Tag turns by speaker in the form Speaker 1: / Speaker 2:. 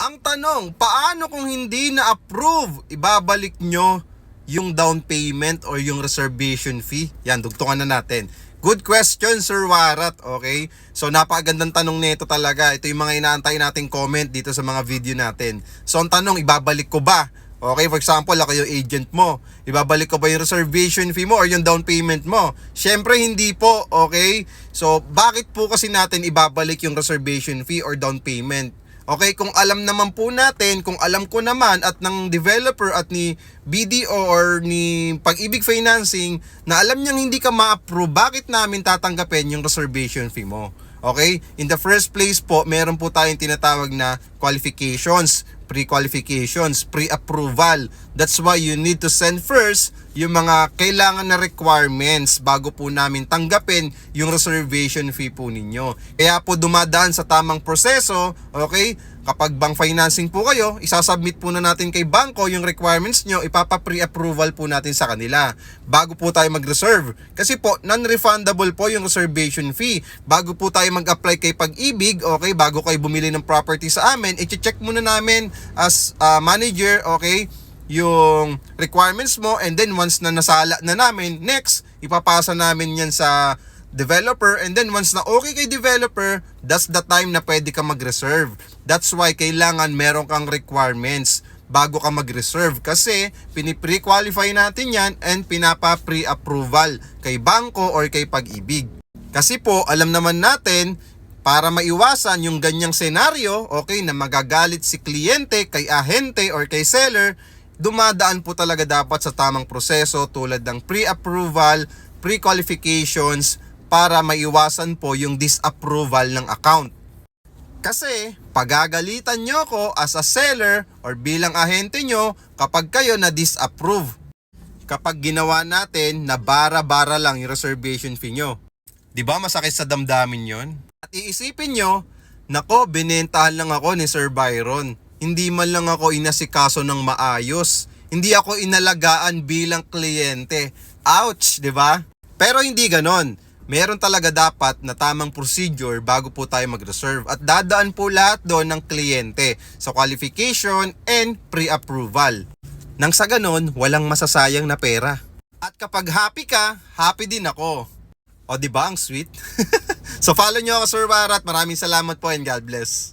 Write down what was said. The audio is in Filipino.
Speaker 1: Ang tanong, paano kung hindi na-approve? Ibabalik nyo yung down payment or yung reservation fee? Yan, dugtungan na natin. Good question, Sir Warat. Okay? So, napakagandang tanong nito talaga. Ito yung mga inaantay nating comment dito sa mga video natin. So, ang tanong, ibabalik ko ba? Okay, for example, ako yung agent mo. Ibabalik ko ba yung reservation fee mo or yung down payment mo? Syempre, hindi po. Okay? So, bakit po kasi natin ibabalik yung reservation fee or down payment? Okay, kung alam naman po natin, kung alam ko naman at ng developer at ni BDO or ni Pag-ibig Financing na alam niyang hindi ka ma-approve, bakit namin tatanggapin yung reservation fee mo? Okay? In the first place po, meron po tayong tinatawag na qualifications, pre-qualifications, pre-approval. That's why you need to send first yung mga kailangan na requirements bago po namin tanggapin yung reservation fee po ninyo. Kaya po dumadaan sa tamang proseso, okay? Kapag bank financing po kayo, isasubmit po na natin kay bangko yung requirements nyo, ipapa-pre-approval po natin sa kanila bago po tayo mag-reserve. Kasi po, non-refundable po yung reservation fee. Bago po tayo mag-apply kay Pag-ibig, okay, bago kayo bumili ng property sa amin, i-check muna namin as manager, okay, yung requirements mo, and then once na nasala na namin, next, ipapasa namin yan sa developer, and then once na okay kay developer, that's the time na pwede ka mag-reserve. That's why kailangan meron kang requirements bago ka mag-reserve kasi pinipre-qualify natin yan and pinapa-pre-approval kay bangko or kay Pag-ibig. Kasi po, alam naman natin, para maiwasan yung ganyang senaryo, okay, na magagalit si kliyente kay ahente or kay seller, dumadaan po talaga dapat sa tamang proseso tulad ng pre-approval, pre-qualifications, para maiwasan po yung disapproval ng account. Kasi pagagalitan nyo ko as a seller or bilang ahente nyo kapag kayo na disapprove. Kapag ginawa natin na bara-bara lang yung reservation fee nyo. Diba masakit sa damdamin yon? At iisipin nyo, nako, binentahan lang ako ni Sir Byron. Hindi man lang ako inasikaso ng maayos. Hindi ako inalagaan bilang kliyente. Ouch, diba? Pero hindi ganon. Meron talaga dapat na tamang procedure bago po tayo mag-reserve at dadaan po lahat doon ng kliyente sa qualification and pre-approval. Nang sa ganon, walang masasayang na pera. At kapag happy ka, happy din ako. O diba ang sweet? So follow nyo ako, Sir Warat. Maraming salamat po and God bless.